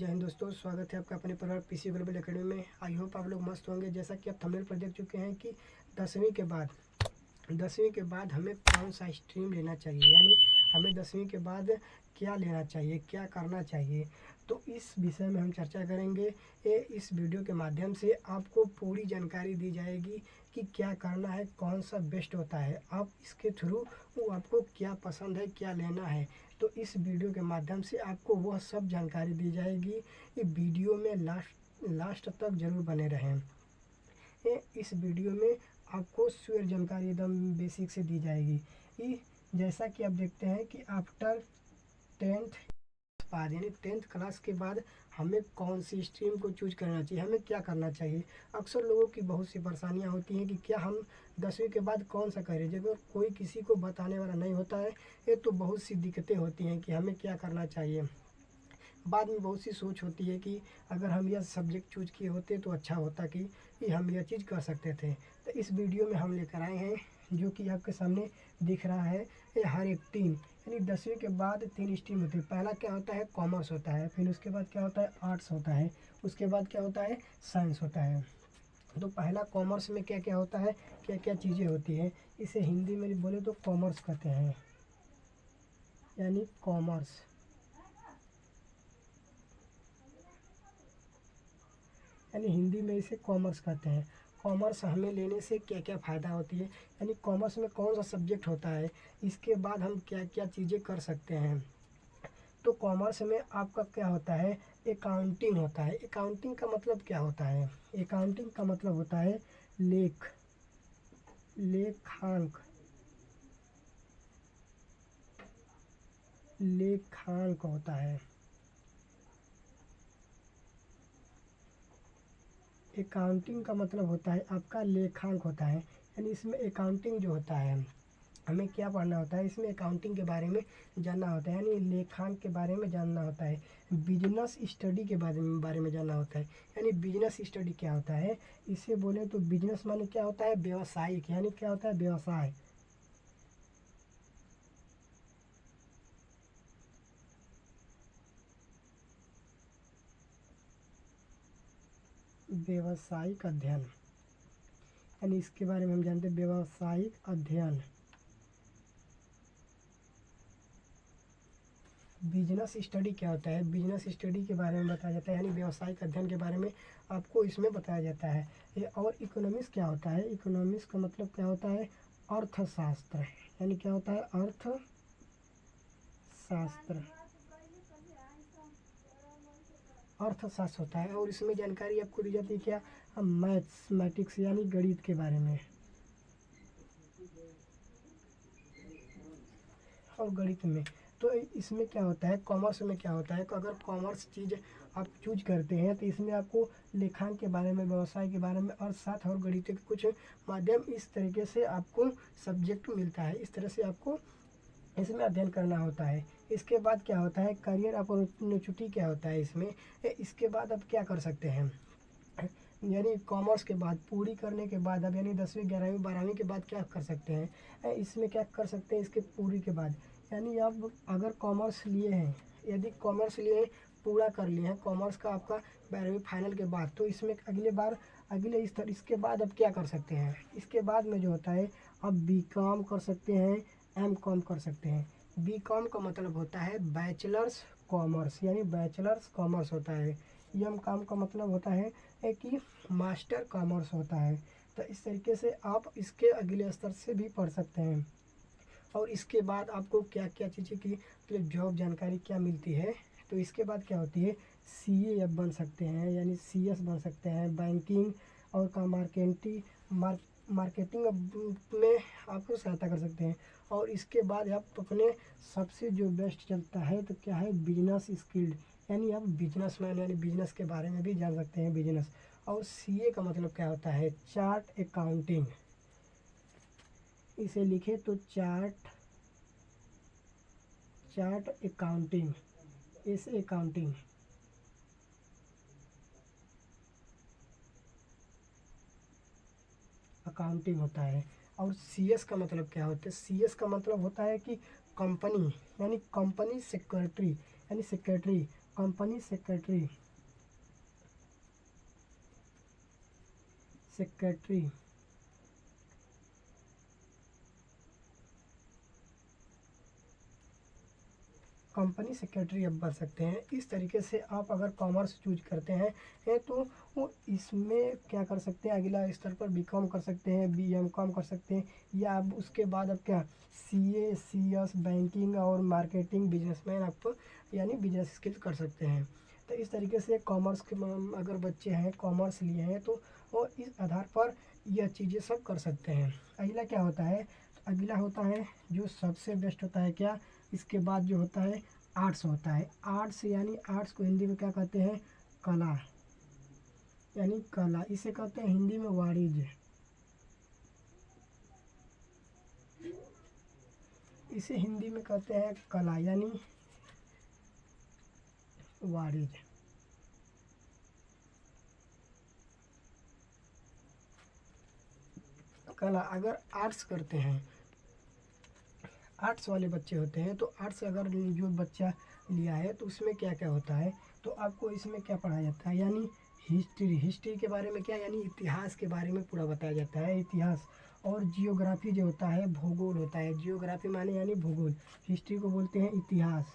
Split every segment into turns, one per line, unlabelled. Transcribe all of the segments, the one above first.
जय हिंद दोस्तों, स्वागत है आपका अपने परिवार पीसी ग्लोबल एकेडमी में। आई होप आप लोग मस्त होंगे। जैसा कि आप थंबनेल पर देख चुके हैं कि 10वीं के बाद हमें कौन सा स्ट्रीम लेना चाहिए, यानी हमें 10वीं के बाद क्या लेना चाहिए, क्या करना चाहिए। तो इस विषय में हम चर्चा करेंगे। इस वीडियो के माध्यम से आपको पूरी जानकारी दी जाएगी कि क्या करना है, कौन सा बेस्ट होता है, आप इसके थ्रू आपको क्या पसंद है, क्या लेना है। तो इस वीडियो के माध्यम से आपको वह सब जानकारी दी जाएगी। ये वीडियो में लास्ट तक ज़रूर बने रहें। इस वीडियो में आपको शेयर जानकारी एकदम बेसिक से दी जाएगी। जैसा कि आप देखते हैं कि आफ्टर 10th बाद यानी 10th क्लास के बाद हमें कौन सी स्ट्रीम को चूज करना चाहिए, हमें क्या करना चाहिए। अक्सर लोगों की बहुत सी परेशानियां होती हैं कि क्या हम 10वीं के बाद कौन सा करें। जब कोई किसी को बताने वाला नहीं होता है ये तो बहुत सी दिक्कतें होती हैं कि हमें क्या करना चाहिए। बाद में बहुत सी सोच होती है कि अगर हम यह सब्जेक्ट चूज किए होते तो अच्छा होता कि हम यह चीज़ कर सकते थे। तो इस वीडियो में हम लेकर आए हैं जो कि आपके सामने दिख रहा है। ये हर एक 3 यानी 10वीं के बाद 3 स्ट्रीम होती है। पहला क्या होता है, कॉमर्स होता है। फिर उसके बाद क्या होता है, आर्ट्स होता है। उसके बाद क्या होता है, साइंस होता है। तो पहला कॉमर्स में क्या क्या होता है, क्या क्या चीज़ें होती हैं। इसे हिंदी में बोले तो कॉमर्स कहते हैं, यानी कॉमर्स। यानी हिंदी में इसे कॉमर्स कहते हैं। कॉमर्स हमें लेने से क्या क्या फ़ायदा होती है, यानी कॉमर्स में कौन सा सब्जेक्ट होता है, इसके बाद हम क्या क्या चीज़ें कर सकते हैं। तो कॉमर्स में आपका क्या होता है, अकाउंटिंग होता है। अकाउंटिंग का मतलब क्या होता है, अकाउंटिंग का मतलब होता है लेखांक लेखांक होता है। अकाउंटिंग का मतलब होता है आपका लेखांक होता है। यानी इसमें अकाउंटिंग जो होता है हमें क्या पढ़ना होता है, इसमें अकाउंटिंग के बारे में जानना होता है, यानी लेखांक के बारे में जानना होता है। बिजनेस स्टडी के बारे में जानना होता है। यानी बिजनेस स्टडी क्या होता है, इसे बोले तो बिजनेस माने क्या होता है, व्यवसायिक। यानी क्या होता है, व्यवसाय। व्यवसायिक अध्ययन, यानी इसके बारे में हम जानते हैं, व्यवसायिक अध्ययन। बिजनेस स्टडी क्या होता है, बिजनेस स्टडी के बारे में बताया जाता है, यानी व्यवसायिक अध्ययन के बारे में आपको इसमें बताया जाता है। ये और इकोनॉमिक्स क्या होता है, इकोनॉमिक्स का मतलब क्या होता है, अर्थशास्त्र। यानी क्या होता है, अर्थशास्त्र। अर्थशास्त्र होता है और इसमें जानकारी आपको दी जाती है क्या, मैथमेटिक्स यानी गणित के बारे में। और गणित में तो इसमें क्या होता है, कॉमर्स में क्या होता है, तो अगर कॉमर्स चीज़ आप चूज करते हैं तो इसमें आपको लेखांकन के बारे में, व्यवसाय के बारे में और साथ और गणित के कुछ माध्यम, इस तरीके से आपको सब्जेक्ट मिलता है। इस तरह से आपको इसमें अध्ययन करना होता है। इसके बाद क्या होता है, करियर अपॉर्चुनिटी क्या होता है इसमें। इसके बाद आप क्या कर सकते हैं, यानी कॉमर्स के बाद पूरी करने के बाद अब यानी 10वीं 11वीं 12वीं के बाद क्या कर सकते हैं, इसमें क्या कर सकते हैं, इसके पूरी के बाद। यानी आप अगर कॉमर्स लिए हैं, यदि कॉमर्स लिए पूरा कर लिए हैं कॉमर्स का आपका 12वीं फाइनल के बाद, तो इसमें इसके बाद अब क्या कर सकते हैं, इसके बाद में जो होता है अब बीकॉम कर सकते हैं, एमकॉम कर सकते हैं। बीकॉम का मतलब होता है बैचलर्स कॉमर्स, यानी बैचलर्स कॉमर्स होता है। एमकॉम का मतलब होता है कि मास्टर कॉमर्स होता है। तो इस तरीके से आप इसके अगले स्तर से भी पढ़ सकते हैं। और इसके बाद आपको क्या क्या चीज़ें की मतलब जॉब जानकारी क्या मिलती है। तो इसके बाद क्या होती है, सीए अब बन सकते हैं, यानी सीएस बन सकते हैं, बैंकिंग और का मार्केटिंग में आपको सहायता कर सकते हैं। और इसके बाद आप अपने सबसे जो बेस्ट चलता है तो क्या है, बिजनेस स्किल्ड, यानी आप बिजनेसमैन, यानी बिजनेस के बारे में भी जान सकते हैं, बिजनेस। और सीए का मतलब क्या होता है, चार्ट अकाउंटिंग। इसे लिखे तो चार्ट अकाउंटिंग, इस अकाउंटिंग। अकाउंटिंग होता है। और सीएस का मतलब क्या होता है, सीएस का मतलब होता है कि कंपनी, यानी कंपनी सेक्रेटरी, यानी secretary. Company secretary, secretary company secretary आप बन सकते हैं। इस तरीके से आप अगर कॉमर्स चूज करते हैं तो वो इसमें क्या कर सकते हैं, अगला स्तर पर बीकॉम कर सकते हैं, बीएमकॉम कर सकते हैं, या आप उसके बाद अब क्या सीए, सीएस, बैंकिंग और मार्केटिंग, बिजनेसमैन आप यानी बिजनेस स्किल कर सकते हैं। तो इस तरीके से कॉमर्स के अगर बच्चे हैं, कॉमर्स लिए हैं, तो वो इस आधार पर यह चीज़ें सब कर सकते हैं। अगला क्या होता है, तो अगला होता है जो सबसे बेस्ट होता है क्या, इसके बाद जो होता है आर्ट्स होता है। आर्ट्स यानी आर्ट्स को हिंदी में क्या कहते हैं, कला, यानी कला, इसे कहते हैं हिंदी में वाणिज्य, इसे हिंदी में कहते हैं कला यानी वाणिज्य। कला अगर आर्ट्स करते हैं, आर्ट्स वाले बच्चे होते हैं, तो आर्ट्स अगर जो बच्चा लिया है तो उसमें क्या क्या होता है, तो आपको इसमें क्या पढ़ाया जाता है, यानी हिस्ट्री, हिस्ट्री के बारे में क्या, यानी इतिहास के बारे में पूरा बताया जाता है, इतिहास। और जियोग्राफी जो होता है, भूगोल होता है, जियोग्राफी माने यानी भूगोल, हिस्ट्री को बोलते हैं इतिहास,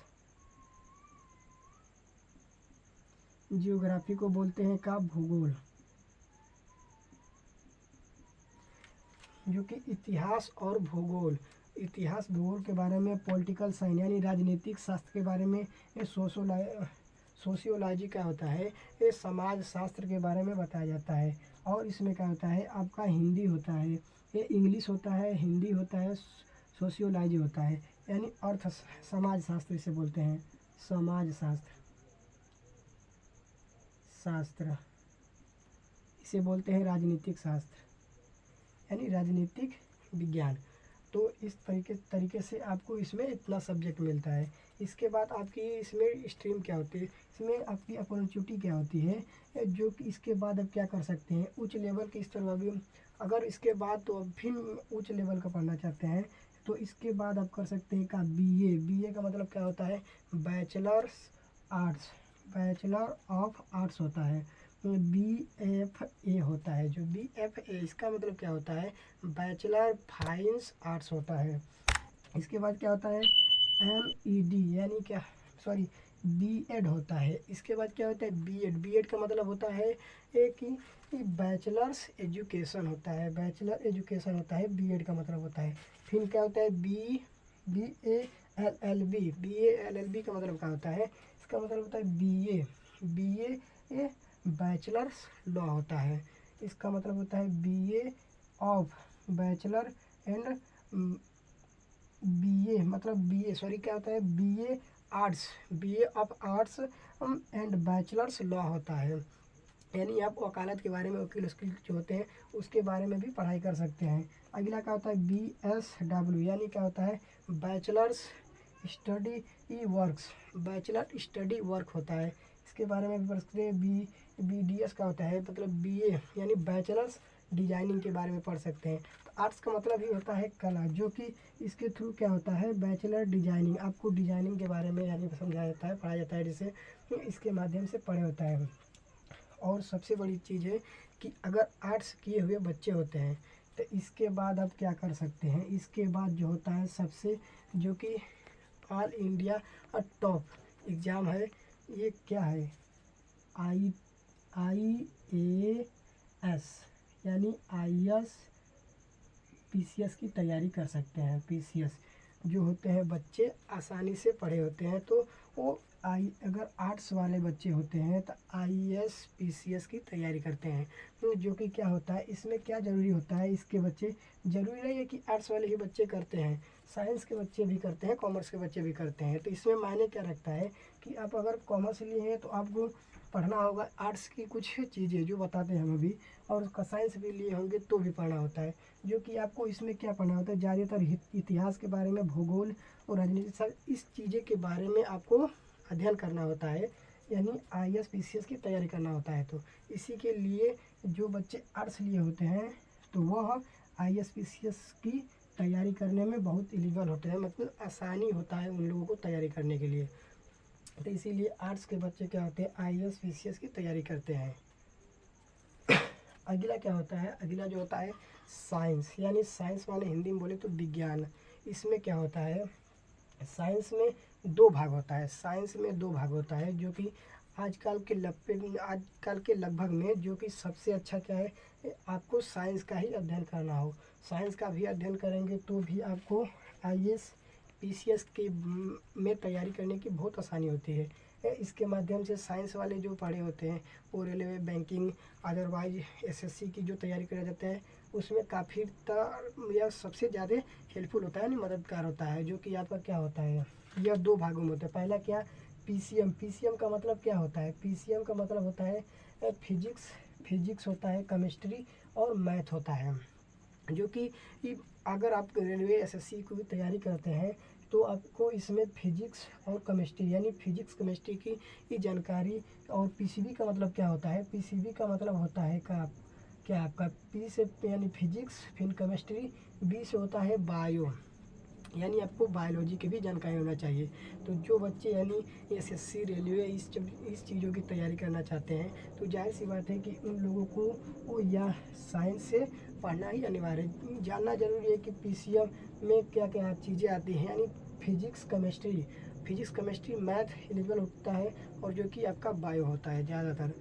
जियोग्राफी को बोलते हैं का भूगोल, जो कि इतिहास और भूगोल, इतिहास भूगोल के बारे में, पॉलिटिकल साइंस यानी राजनीतिक शास्त्र के बारे में, ये सोशियोलॉजी का होता है, ये समाज शास्त्र के बारे में बताया जाता है। और इसमें क्या होता है, आपका हिंदी होता है, ये इंग्लिश होता है, हिंदी होता है, सोशियोलॉजी होता है, यानी अर्थ समाज शास्त्र इसे बोलते हैं, समाज शास्त्र, शास्त्र इसे बोलते हैं राजनीतिक शास्त्र, यानी राजनीतिक विज्ञान। तो इस तरीके से आपको इसमें इतना सब्जेक्ट मिलता है। इसके बाद आपकी इसमें स्ट्रीम क्या होती है, इसमें आपकी अपॉर्चुनिटी क्या होती है, जो कि इसके बाद आप क्या कर सकते हैं, उच्च लेवल के स्तर पर भी अगर इसके बाद तो अब फिर उच्च लेवल का पढ़ना चाहते हैं, तो इसके बाद आप कर सकते हैं का बीए। बीए का मतलब क्या होता है, bachelors arts, bachelor of arts होता है। BFA होता है, जो BFA इसका मतलब क्या होता है, बैचलर फाइंस आर्ट्स होता है। इसके बाद क्या होता है, MED यानी क्या, सॉरी BEd होता है। इसके बाद क्या होता है, BEd, BEd का मतलब होता है एक कि बैचलर्स एजुकेशन होता है, बैचलर एजुकेशन होता है, BEd का मतलब होता है। फिर क्या होता है, BALLB, BALLB का मतलब क्या होता है, इसका मतलब होता है BA बैचलर्स लॉ होता है। इसका मतलब होता है BA of bachelor and BA मतलब BA सॉरी क्या होता है, BA arts, BA of arts and bachelors law होता है। यानी आप वकालत के बारे में, वकील उसकी जो होते हैं उसके बारे में भी पढ़ाई कर सकते हैं। अगला क्या होता है, BSW यानी क्या होता है, bachelors study works, bachelor study work होता है। इसके बारे में भी पढ़ सकते हैं। BDS का होता है मतलब BA यानी बैचलर्स डिजाइनिंग के बारे में पढ़ सकते हैं। तो आर्ट्स का मतलब ही होता है कला, जो कि इसके थ्रू क्या होता है, बैचलर डिजाइनिंग, आपको डिजाइनिंग के बारे में यानी समझाया जाता है, पढ़ाया जाता है, जिसे इसके माध्यम से पढ़े होता है। और सबसे बड़ी चीज़ है कि अगर आर्ट्स किए हुए बच्चे होते हैं तो इसके बाद आप क्या कर सकते हैं, इसके बाद जो होता है सबसे, जो कि ऑल इंडिया टॉप एग्ज़ाम है, ये क्या है, IAS यानी IAS PCS की तैयारी कर सकते हैं। PCS जो होते हैं बच्चे आसानी से पढ़े होते हैं, तो वो अगर आर्ट्स वाले बच्चे होते हैं तो IAS PCS की तैयारी करते हैं। तो जो कि क्या होता है, इसमें क्या ज़रूरी होता है, इसके बच्चे, ज़रूरी नहीं है कि आर्ट्स वाले ही बच्चे करते हैं, साइंस के बच्चे भी करते हैं, कॉमर्स के बच्चे भी करते हैं। तो इसमें मायने क्या रखता है कि आप अगर कॉमर्स लिए हैं तो आपको पढ़ना होगा आर्ट्स की कुछ चीज़ें जो बताते हैं हम अभी, और उसका साइंस भी लिए होंगे तो भी पढ़ना होता है। जो कि आपको इसमें क्या पढ़ना होता है, ज़्यादातर इतिहास के बारे में, भूगोल और राजनीति, सब इस चीज़ें के बारे में आपको अध्ययन करना होता है, यानी IAS PCS की तैयारी करना होता है। तो इसी के लिए जो बच्चे आर्ट्स लिए होते हैं तो वह IAS PCS की तैयारी करने में बहुत एलिजिबल होते हैं, मतलब आसानी होता है उन लोगों को तैयारी करने के लिए। तो इसीलिए आर्ट्स के बच्चे क्या होते हैं, IAS PCS की तैयारी करते हैं। अगला क्या होता है, अगला जो होता है साइंस, यानी साइंस माने हिंदी में बोले तो विज्ञान। इसमें क्या होता है, साइंस में दो भाग होता है, साइंस में दो भाग होता है, जो कि आजकल के लगभग में जो कि सबसे अच्छा क्या है, आपको साइंस का ही अध्ययन करना हो। साइंस का भी अध्ययन करेंगे तो भी आपको IAS PCS के में तैयारी करने की बहुत आसानी होती है। इसके माध्यम से साइंस वाले जो पढ़े होते हैं वो रेलवे, बैंकिंग, अदरवाइज SSC की जो तैयारी करा जाता है उसमें काफ़ी या सबसे ज़्यादा हेल्पफुल होता है, यानी मददगार होता है। जो कि आपका क्या होता है, यह दो भागों में होता है। पहला क्या, PCM का मतलब क्या होता है, PCM का मतलब होता है फिजिक्स होता है, केमिस्ट्री और मैथ होता है। जो कि अगर आप रेलवे SSC की तैयारी करते हैं तो आपको इसमें फिजिक्स और केमिस्ट्री, यानी फिजिक्स केमिस्ट्री की जानकारी। और PCB का मतलब क्या होता है, PCB का मतलब होता है क्या आपका P से यानी फिजिक्स, फिर केमिस्ट्री, B से होता है बायो, यानी आपको बायोलॉजी की भी जानकारी होना चाहिए। तो जो बच्चे यानी SSC, रेलवे इस चीज़ों की तैयारी करना चाहते हैं तो जाहिर सी बात है कि उन लोगों को वो यह साइंस से पढ़ना ही अनिवार्य है। जानना जरूरी है कि PCM में क्या क्या चीज़ें आती हैं, यानी फिजिक्स केमिस्ट्री मैथ एलिजिबल होता है, और जो कि आपका बायो होता है ज़्यादातर।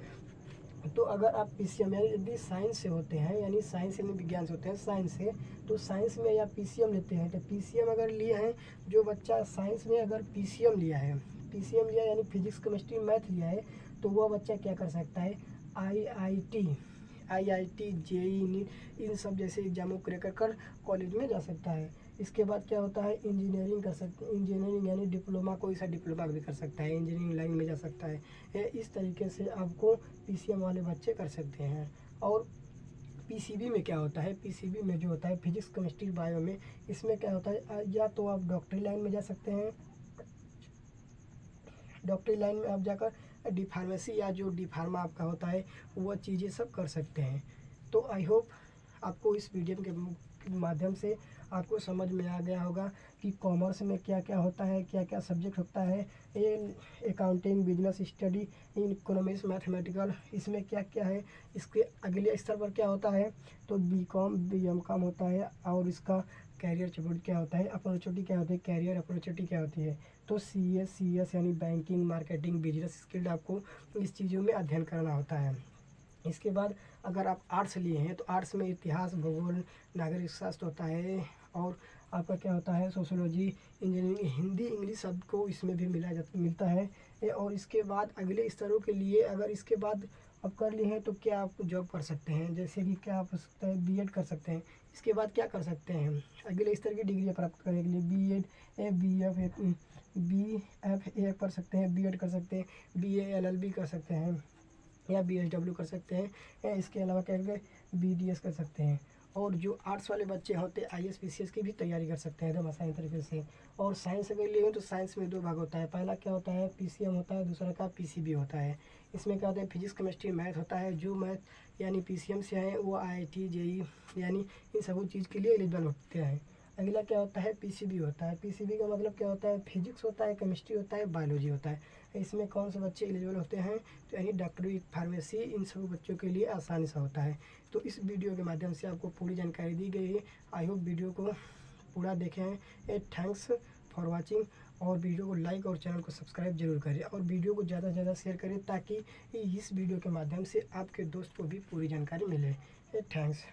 तो अगर आप PCM यदि साइंस से होते हैं, यानी साइंस यानी विज्ञान से होते हैं साइंस से, तो साइंस में या PCM लेते हैं, तो PCM अगर लिए हैं, जो बच्चा साइंस में अगर PCM लिया है, PCM लिया यानी फिजिक्स केमिस्ट्री मैथ लिया है, तो वह बच्चा क्या कर सकता है, IIT JEE नीट इन सब जैसे एग्जामों क्रैक कर कॉलेज में जा सकता है। इसके बाद क्या होता है, इंजीनियरिंग कर सकते हैं, इंजीनियरिंग यानी डिप्लोमा, कोई सा डिप्लोमा भी कर सकता है, इंजीनियरिंग लाइन में जा सकता है। इस तरीके से आपको PCM वाले बच्चे कर सकते हैं। और PCB में क्या होता है, PCB में जो होता है फिजिक्स केमिस्ट्री बायो में, इसमें क्या होता है, या तो आप डॉक्टरी लाइन में जा सकते हैं, डॉक्टरी लाइन में आप जाकर डी फार्मेसी या जो डी फार्मा आपका होता है वह चीज़ें सब कर सकते हैं। तो आई होप आपको इस वीडियो के माध्यम से आपको समझ में आ गया होगा कि कॉमर्स में क्या क्या होता है, क्या क्या सब्जेक्ट होता है। ये accounting, business study, economics, mathematical, इसमें क्या क्या है। इसके अगले स्तर पर क्या होता है, तो BCom BM होता है। और इसका कैरियर चैप्टर क्या होता है, अपॉर्चुनिटी क्या होती है, कैरियर अपॉर्चुनिटी क्या होती है। तो CS यानी बैंकिंग, मार्केटिंग, बिजनेस स्किल्ड आपको इस चीज़ों में अध्ययन करना होता है। इसके बाद अगर आप आर्ट्स लिए हैं तो आर्ट्स में इतिहास, भूगोल, नागरिक शास्त्र होता है, और आपका क्या होता है, सोशोलॉजी, इंजीनियरिंग, हिंदी, इंग्लिश सबको इसमें भी मिलता है। और इसके बाद अगले स्तरों के लिए अगर इसके बाद आप कर लिए हैं तो क्या आप जॉब कर सकते हैं, जैसे कि क्या आप कर सकते हैं, BEd कर सकते हैं। इसके बाद क्या कर सकते हैं, अगले स्तर की डिग्री प्राप्त करने के लिए BEd, BFA कर सकते हैं, BEd कर सकते हैं, BA LLB कर सकते हैं, या BSW कर सकते हैं, या इसके अलावा क्या करके BDS कर सकते हैं। और जो आर्ट्स वाले बच्चे होते हैं IAS PCS की भी तैयारी कर सकते हैं एकदम आसानी तरीके से। और साइंस अगर लिए हो तो साइंस में दो भाग होता है, पहला क्या होता है PCM होता है, दूसरा का PCB होता है। इसमें क्या होता है, फिजिक्स केमिस्ट्री मैथ होता है। जो मैथ यानी PCM से आए वो IIT JEE यानी इन सब चीज़ के लिए एलिजिबल होते हैं। अगला क्या होता है, PCB होता है। PCB का मतलब क्या होता है, फिजिक्स होता है, केमिस्ट्री होता है, बायोलॉजी होता है। इसमें कौन से बच्चे एलिजिबल होते हैं, तो यानी डॉक्टरी, फार्मेसी, इन सब बच्चों के लिए आसानी से होता है। तो इस वीडियो के माध्यम से आपको पूरी जानकारी दी गई है। आई होप वीडियो को पूरा देखें हैं। Thanks for watching. और वीडियो को लाइक और चैनल को सब्सक्राइब जरूर करें, और वीडियो को ज़्यादा से ज़्यादा शेयर करें ताकि इस वीडियो के माध्यम से आपके दोस्त को भी पूरी जानकारी मिले। थैंक्स।